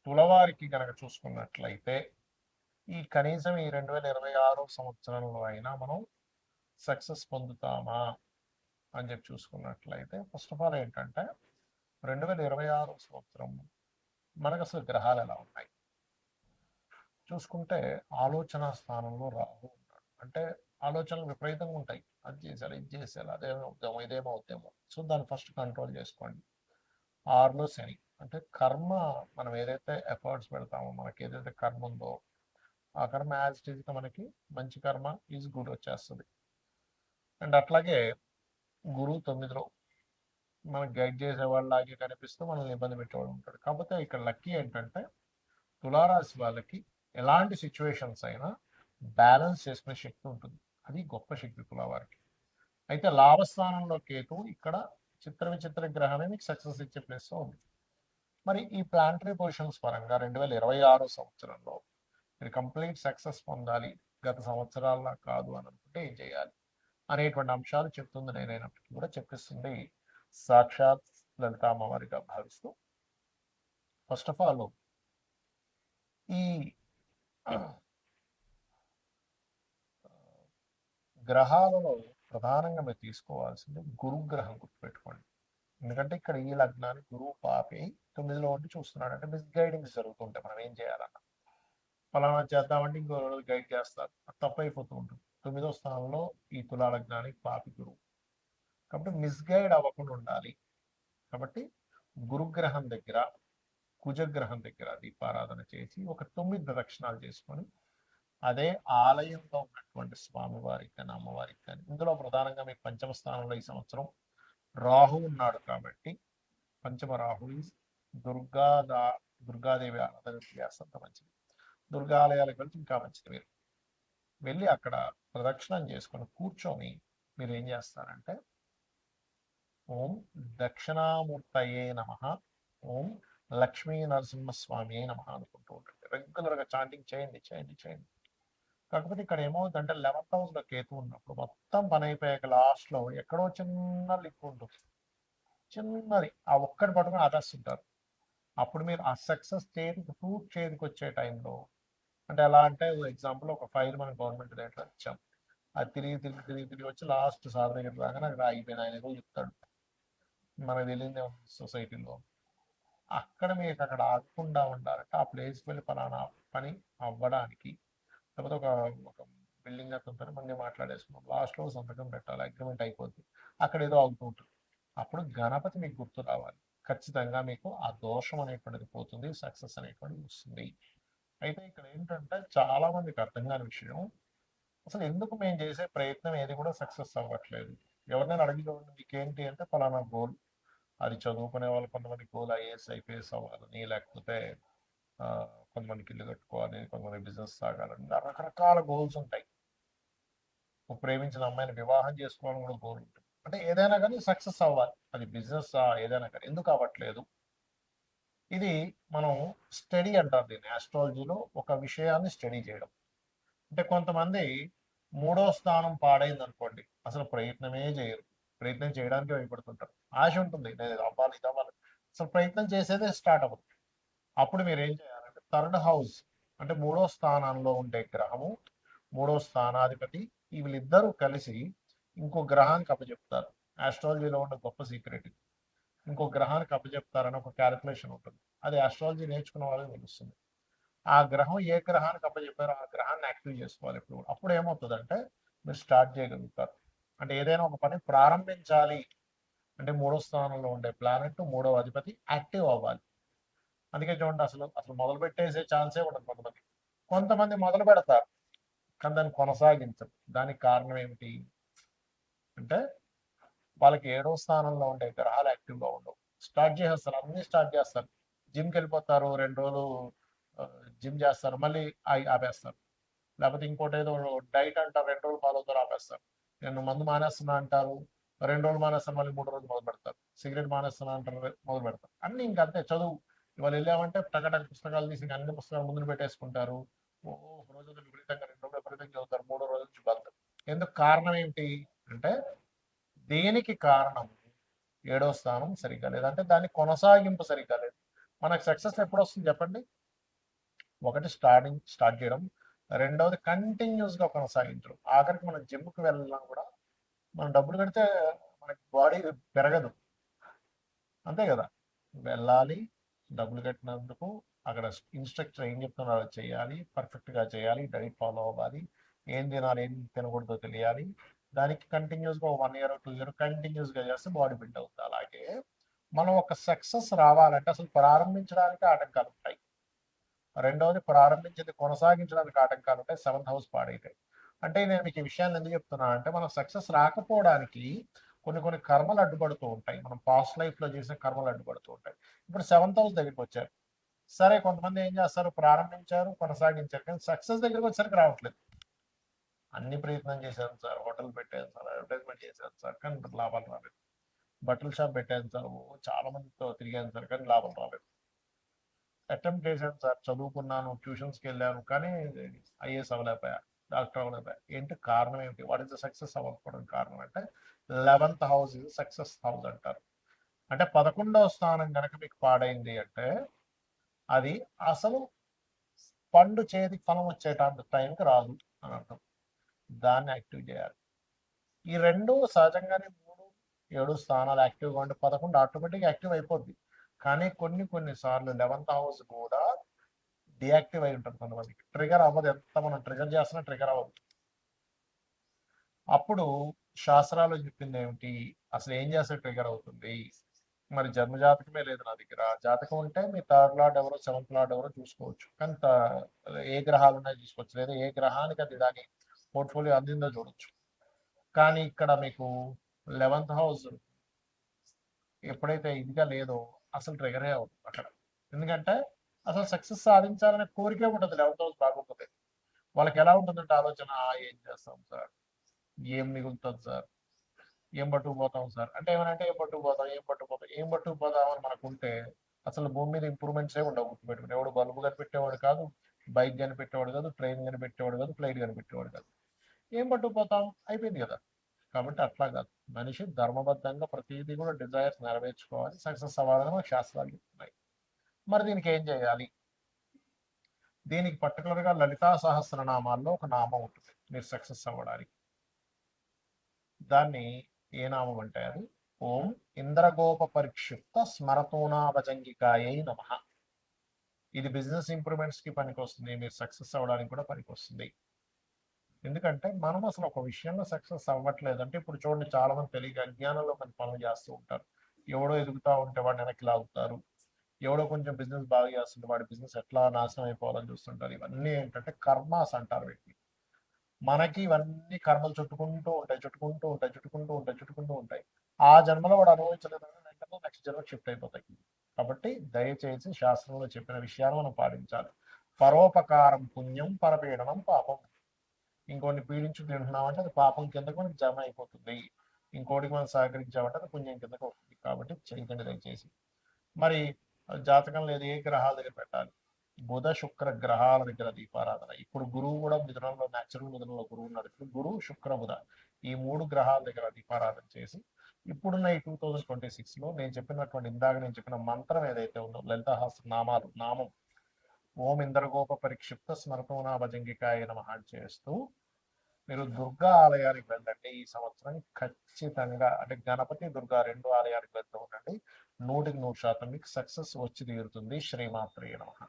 తులవారికి కనుక చూసుకున్నట్లయితే ఈ కనీసం ఈ 2026 సంవత్సరంలో అయినా మనం సక్సెస్ పొందుతామా అని చెప్పి చూసుకున్నట్లయితే ఫస్ట్ ఆఫ్ ఆల్ ఏంటంటే 2026 సంవత్సరం మనకు అసలు గ్రహాలు ఎలా ఉన్నాయి చూసుకుంటే ఆలోచన స్థానంలో రాహు ఉంటాడు. అంటే ఆలోచనలు విపరీతంగా ఉంటాయి. అది చేసేయాలి, ఇది చేసేయాలి, అదేమవుతామో ఇదేమవుతామో. సో దాన్ని ఫస్ట్ కంట్రోల్ చేసుకోండి. 6లో శని అంటే కర్మ. మనం ఏదైతే ఎఫర్ట్స్ పెడతామో, మనకి ఏదైతే కర్మ ఉందో ఆ కర్మ యాజ్ ఇట్ ఈస్గా మనకి మంచి కర్మ ఈజ్ గుడ్ వచ్చేస్తుంది. అండ్ అట్లాగే గురువు 9లో మనకు గైడ్ చేసేవాళ్ళలాగే కనిపిస్తూ మనల్ని ఇబ్బంది పెట్టేవాడు ఉంటాడు. కాకపోతే ఇక్కడ లక్కీ ఏంటంటే తులారాశి వాళ్ళకి ఎలాంటి సిచ్యువేషన్స్ అయినా బ్యాలెన్స్ చేసుకునే శక్తి ఉంటుంది. అది గొప్ప శక్తి తులావారికి. అయితే లాభస్థానంలో కేతు ఇక్కడ చిత్ర విచిత్ర గ్రహమే మీకు సక్సెస్ ఇచ్చే ప్లేస్ ఉంది. మరి ఈ ప్లానటరీ పొజిషన్స్ పరంగా 2026 సంవత్సరంలో మీరు కంప్లీట్ సక్సెస్ పొందాలి, గత సంవత్సరాల్లో కాదు అని అనుకుంటే ఏం చేయాలి అనేటువంటి అంశాలు చెప్తుంది. నేనైనప్పటికీ కూడా చెప్పిస్తుంది సాక్షాత్ లలిత అమ్మవారిగా భావిస్తూ ఫస్ట్ ఆఫ్ ఆల్ ఈ గ్రహాలలో ప్రధానంగా మీరు తీసుకోవాల్సింది గురుగ్రహం గుర్తుపెట్టుకోండి. ఎందుకంటే ఇక్కడ ఈ లగ్నానికి గురువు పాపి 9లో ఉండి చూస్తున్నాడు. అంటే మిస్ గైడింగ్స్ జరుగుతుంటాయి. మనం ఏం చేయాలన్నా ఫలానా చేద్దామంటే ఇంకో రోజు గైడ్ చేస్తారు, అది తప్పైపోతూ ఉంటుంది. 9వ స్థానంలో ఈ తులా లగ్నానికి పాపి గురువు కాబట్టి మిస్గైడ్ అవ్వకుండా ఉండాలి. కాబట్టి గురుగ్రహం దగ్గర కుజగ్రహం దగ్గర దీపారాధన చేసి ఒక 9 ప్రదక్షిణాలు చేసుకొని అదే ఆలయంలో ఉన్నటువంటి స్వామివారికి కానీ అమ్మవారికి కానీ, ఇందులో ప్రధానంగా మీకు పంచమ స్థానంలో ఈ సంవత్సరం రాహు ఉన్నాడు కాబట్టి పంచమ రాహు దుర్గాదేవి ఆరాధన చేస్తే మంచిది. దుర్గాలయాలకు వెళ్తే ఇంకా మంచిది. మీరు వెళ్ళి అక్కడ ప్రదక్షిణం చేసుకొని కూర్చొని మీరు ఏం చేస్తారంటే ఓం దక్షిణామూర్తయే నమ, ఓం లక్ష్మీ నరసింహస్వామి నమ అనుకుంటూ ఉంటుంది. రెగ్యులర్గా చాంటింగ్ చేయండి చేయండి చేయండి. కాకపోతే ఇక్కడ ఏమవుతుందంటే 11th హౌస్లో కేతు ఉన్నప్పుడు మొత్తం పని అయిపోయాక లాస్ట్లో ఎక్కడో చిన్న లిక్ ఉంటుంది. చిన్నది ఆ ఒక్కటి పట్టుకుని ఆపేస్తుంటారు. అప్పుడు మీరు ఆ సక్సెస్ ఫ్రూట్ చేతికి వచ్చే టైంలో, అంటే ఎలా అంటే ఎగ్జాంపుల్ ఒక ఫైల్ మనం గవర్నమెంట్ దగ్గర ఇచ్చాం, అది తిరిగి తిరిగి తిరిగి తిరిగి వచ్చి లాస్ట్ సార్ దగ్గర రాగానే అక్కడ ఆగిపోయిన ఆయన ఏదో చెప్తాడు, మనకు తెలియదే సొసైటీలో. అక్కడ మీకు అక్కడ ఆగకుండా ఉండాలంటే ఆ ప్లేస్కి వెళ్ళి ఫలానా పని అవ్వడానికి, లేకపోతే ఒక ఒక బిల్డింగ్ అతనితో మనం మాట్లాడేసుకున్నాం, లాస్ట్లో సంతకం పెట్టాలి, అగ్రిమెంట్ అయిపోద్ది, అక్కడ ఏదో అవుతూ ఉంటుంది. అప్పుడు గణపతి మీకు గుర్తు రావాలి. ఖచ్చితంగా మీకు ఆ దోషం అనేటువంటిది పోతుంది, సక్సెస్ అనేటువంటిది వస్తుంది. అయితే ఇక్కడ ఏంటంటే చాలా మందికి అర్థం కాని విషయం, అసలు ఎందుకు మేము చేసే ప్రయత్నం ఏది కూడా సక్సెస్ అవ్వట్లేదు. ఎవరినైనా అడిగి చూడండి మీకేంటి అంటే ఫలానా గోల్. అది చదువుకునే వాళ్ళు కొంతమంది గోల్ ఐఏఎస్ ఐపీఎస్ అవ్వాలని, లేకపోతే కొంతమందికి ఇల్లు కట్టుకోవాలి, కొంతమంది బిజినెస్ సాగాలని, రకరకాల గోల్స్ ఉంటాయి. ప్రేమించిన అమ్మాయిని వివాహం చేసుకోవాలని కూడా గోల్ ఉంటుంది. అంటే ఏదైనా కానీ సక్సెస్ అవ్వాలి, అది బిజినెస్ ఏదైనా కానీ. ఎందుకు అవ్వట్లేదు? ఇది మనం స్టడీ అంటారు దీన్ని ఆస్ట్రాలజీలో, ఒక విషయాన్ని స్టడీ చేయడం. అంటే కొంతమంది 3వ స్థానం పాడైంది అనుకోండి, అసలు ప్రయత్నమే చేయరు, ప్రయత్నం చేయడానికి భయపడుతుంటారు. ఆశ ఉంటుంది, నేను ఇది అవ్వాలి ఇది అవ్వాలి, అసలు ప్రయత్నం చేసేదే స్టార్ట్ అవ్వదు. అప్పుడు మీరు ఏం చేయాలంటే 3rd హౌస్ అంటే 3వ స్థానంలో ఉండే గ్రహము, 3వ స్థానాధిపతి, వీళ్ళిద్దరూ కలిసి ఇంకో గ్రహానికి అప్పచెప్తారు. ఆస్ట్రాలజీలో ఉన్న గొప్ప సీక్రెట్. ఇంకో గ్రహానికి అప్పచెప్తారని ఒక క్యాలిక్యులేషన్ ఉంటుంది. అది ఆస్ట్రాలజీ నేర్చుకున్న వాళ్ళకి తెలుస్తుంది. ఆ గ్రహం ఏ గ్రహానికి అప్పచెప్పారో ఆ గ్రహాన్ని యాక్టివ్ చేసుకోవాలి ఇప్పుడు. అప్పుడు ఏమవుతుందంటే మీరు స్టార్ట్ చేయగలుగుతారు. అంటే ఏదైనా ఒక పని ప్రారంభించాలి అంటే 3వ స్థానంలో ఉండే ప్లానెట్ 3వ అధిపతి యాక్టివ్ అవ్వాలి. అందుకే చూడండి, అసలు అసలు మొదలు పెట్టేసే ఛాన్సే ఉండదు. కొంతమంది మొదలు పెడతారు కానీ దాన్ని కొనసాగించరు. దానికి కారణం ఏమిటి అంటే వాళ్ళకి 7వ స్థానంలో ఉండే గ్రహాలు యాక్టివ్గా ఉండవు. స్టార్ట్ చేసేస్తారు, అన్ని స్టార్ట్ చేస్తారు. జిమ్కి వెళ్ళిపోతారు, 2 రోజులు జిమ్ చేస్తారు, మళ్ళీ ఆపేస్తారు. లేకపోతే ఇంకోటి ఏదో డైట్ అంటారు, 2 రోజులు ఫాలో అవుతారు, ఆపేస్తారు. నేను మందు మానేస్తున్నా అంటారు, 2 రోజులు మానేస్తారు, మళ్ళీ 3 రోజులు మొదలు పెడతారు. సిగరెట్ మానేస్తున్నా అంటారు, మొదలు పెడతారు. అన్ని ఇంకంతే. చదువు ఇవాళ వెళ్ళామంటే టకటక పుస్తకాలు తీసి అన్ని పుస్తకాలు ముందు పెట్టేసుకుంటారు. ఒక రోజు విపరీతంగా, 2 రోజులు విపరీతంగా చదువుతారు, 3వ రోజు నుంచి బంద్. ఎందుకు? కారణం ఏమిటి అంటే దేనికి కారణం 7వ స్థానం సరిగ్గా లేదు, అంటే దాని కొనసాగింపు సరిగ్గా లేదు. మనకు సక్సెస్ ఎప్పుడు వస్తుంది చెప్పండి? ఒకటి స్టార్ట్ చేయడం, రెండవది కంటిన్యూస్గా కొనసాగించడం. ఆఖరికి మనం జిమ్కి వెళ్ళడం కూడా మనం డబ్బులు కడితే మనకి బాడీ పెరగదు, అంతే కదా? వెళ్ళాలి, డబ్బులు కట్టినందుకు అక్కడ ఇన్స్ట్రక్టర్ ఏం చెప్తున్నారో అది చేయాలి, పర్ఫెక్ట్గా చేయాలి, డైట్ ఫాలో అవ్వాలి, ఏం తినాలి ఏం తినకూడదో తెలియాలి. దానికి కంటిన్యూస్గా 1 ఇయర్ 2 ఇయర్ కంటిన్యూస్గా చేస్తే బాడీ బిల్డ్ అవుతుంది. అలాగే మనం ఒక సక్సెస్ రావాలంటే అసలు ప్రారంభించడానికి ఆటంకాలు ఉంటాయి, రెండవది ప్రారంభించేది కొనసాగించడానికి ఆటంకాలు ఉంటాయి, 7th హౌస్ పాడైతాయి. అంటే నేను మీకు ఈ విషయాన్ని ఎందుకు చెప్తున్నా అంటే మనం సక్సెస్ రాకపోవడానికి కొన్ని కొన్ని కర్మలు అడ్డుపడుతూ ఉంటాయి, మనం పాస్ట్ లైఫ్లో చేసిన కర్మలు అడ్డుపడుతూ ఉంటాయి. ఇప్పుడు 7th హౌస్ దగ్గరికి వచ్చారు, సరే కొంతమంది ఏం చేస్తారు, ప్రారంభించారు కొనసాగించారు, కానీ సక్సెస్ దగ్గరికి వచ్చేసరికి రావట్లేదు. అన్ని ప్రయత్నం చేశాను సార్, హోటల్ పెట్టాను సార్, అడ్వర్టైజ్మెంట్ చేశాను సార్, కానీ లాభాలు రాలేదు. బట్టల షాప్ పెట్టాను సార్, చాలా మందితో తిరిగాను సార్, కానీ లాభాలు రాలేదు. అటెంప్ట్ చేశాను సార్, చదువుకున్నాను, ట్యూషన్స్కి వెళ్ళాను, కానీ ఐఏఎస్ అవ్వలేకపోయా, డాక్టర్ అవ్వలేకపోయా. ఏంటి కారణం ఏమిటి? వాట్ ఇస్ ద సక్సెస్ అవ్వకపోవడం కారణం అంటే 11th హౌస్ ఇది సక్సెస్ హౌస్ అంటారు. అంటే 11వ స్థానం కనుక మీకు పాడైంది అంటే అది అసలు పండు చేతికి ఫలం వచ్చేటంత టైంకి రాదు అని అర్థం. దాన్ని యాక్టివ్ చేయాలి. ఈ రెండు సహజంగానే 3, 7 స్థానాలు యాక్టివ్గా ఉంటే 11 ఆటోమేటిక్గా యాక్టివ్ అయిపోద్ది. కానీ కొన్ని సార్లు 11th హౌస్ కూడా డియాక్టివ్ అయి ఉంటుంది కొంతమందికి, ట్రిగర్ అవ్వదు, ఎంత మనం ట్రిగర్ చేస్తున్నా ట్రిగర్ అవ్వదు. అప్పుడు శాస్త్రాలు చెప్పింది ఏమిటి, అసలు ఏం చేస్తే ట్రిగర్ అవుతుంది? మరి జన్మ జాతకమే లేదు నా దగ్గర, జాతకం ఉంటే మీ 3rd లార్డ్ ఎవరో 7th లార్డ్ ఎవరో చూసుకోవచ్చు, కానీ ఏ గ్రహాలు ఉన్నాయో చూసుకోవచ్చు, లేదా ఏ గ్రహానికి అది దాని పోర్ట్ఫోలియో అందిందో చూడొచ్చు. కానీ ఇక్కడ మీకు 11th హౌస్ ఎప్పుడైతే ఇదిగా లేదో అసలు ట్రిగరే అవుతుంది అక్కడ. ఎందుకంటే అసలు సక్సెస్ సాధించాలనే కోరికే ఉంటుంది 11th హౌస్ బాగోకపోతే. వాళ్ళకి ఎలా ఉంటుందంటే ఆలోచన, ఏం చేస్తాం సార్, ఏం మిగులుతుంది సార్, ఏం పట్టుకుపోతాం సార్, అంటే ఏమనంటే ఏం పట్టుకుపోతాం అని మనకుంటే అసలు భూమి మీద ఇంప్రూవ్మెంట్సే ఉండవు. గుర్తుపెట్టుకుని, ఎవడు బల్బు కనిపెట్టేవాడు కాదు, బైక్ కనిపెట్టేవాడు కాదు, ట్రైన్ కనిపెట్టేవాడు కాదు, ఫ్లైట్ కనిపెట్టేవాడు కాదు. ఏం పట్టుకుపోతాం, అయిపోయింది కదా. కాబట్టి అట్లా కాదు, మనిషి ధర్మబద్ధంగా ప్రతిదీ కూడా డిజైర్స్ నెరవేర్చుకోవాలి, సక్సెస్ అవ్వాలని మనకు శాస్త్రాలు చెప్తున్నాయి. మరి దీనికి ఏం చేయాలి? దీనికి పర్టికులర్గా లలితా సహస్రనామాల్లో ఒక నామం ఉంటుంది మీరు సక్సెస్ అవ్వడానికి. దాన్ని ఏ నామం అంటే అది ఓం ఇంద్రగోప పరిక్షిప్త స్మరతోనాభజంగికాయై నమః. ఇది బిజినెస్ ఇంప్రూవ్మెంట్స్ కి పనికి వస్తుంది, మీరు సక్సెస్ అవ్వడానికి కూడా పనికి వస్తుంది. ఎందుకంటే మనం అసలు ఒక విషయంలో సక్సెస్ అవ్వట్లేదు అంటే, ఇప్పుడు చూడండి చాలా మంది తెలియక అజ్ఞానంలో మన పనులు చేస్తూ ఉంటారు. ఎవడో ఎదుగుతూ ఉంటే వాడిని వెనక్కి లాగుతారు, ఎవడో కొంచెం బిజినెస్ బాగా చేస్తుంటే వాడి బిజినెస్ ఎట్లా నాశనం అయిపోవాలని చూస్తుంటారు. ఇవన్నీ ఏంటంటే కర్మాస్ అంటారు వీటిని. మనకి ఇవన్నీ కర్మలు చుట్టుకుంటూ ఉంటాయి. ఆ జన్మలో వాడు అనుభవించలేదని వెంటనే నెక్స్ట్ జన్మ షిఫ్ట్ అయిపోతాయి. కాబట్టి దయచేసి శాస్త్రంలో చెప్పిన విషయాలు మనం పాటించాలి. పరోపకారం పుణ్యం, పరపీడనం పాపం. ఇంకోటి పీడించు తింటున్నామంటే అది పాపం కిందకు మనకి జమ అయిపోతుంది, ఇంకోటికి మనం సహకరించామంటే అది పుణ్యం కిందకు వస్తుంది. కాబట్టి చేయకండి దయచేసి. మరి జాతకం లేదు, ఏ గ్రహాల దగ్గర పెట్టాలి? బుధ శుక్ర గ్రహాల దగ్గర దీపారాధన. ఇప్పుడు గురువు కూడా మిథునంలో, న్యాచురల్ మిథునంలో గురువు ఉన్నాడు. ఇప్పుడు గురువు శుక్ర బుధ ఈ 3 గ్రహాల దగ్గర దీపారాధన చేసి, ఇప్పుడున్న ఈ 2026లో నేను చెప్పినటువంటి ఇందాక నేను చెప్పిన మంత్రం ఏదైతే ఉందో, లలితాహాస నామం ఓం ఇంద్రగోప పరిక్షిప్త స్మరతోనా భజంగికాయ నమః చేస్తూ మీరు దుర్గా ఆలయానికి వెళ్ళండి. ఈ సంవత్సరం ఖచ్చితంగా, అంటే గణపతి దుర్గా 2 ఆలయానికి వెళ్తూ ఉండండి. 100% మీకు సక్సెస్ వచ్చి తీరుతుంది. శ్రీమాత్రే నమః.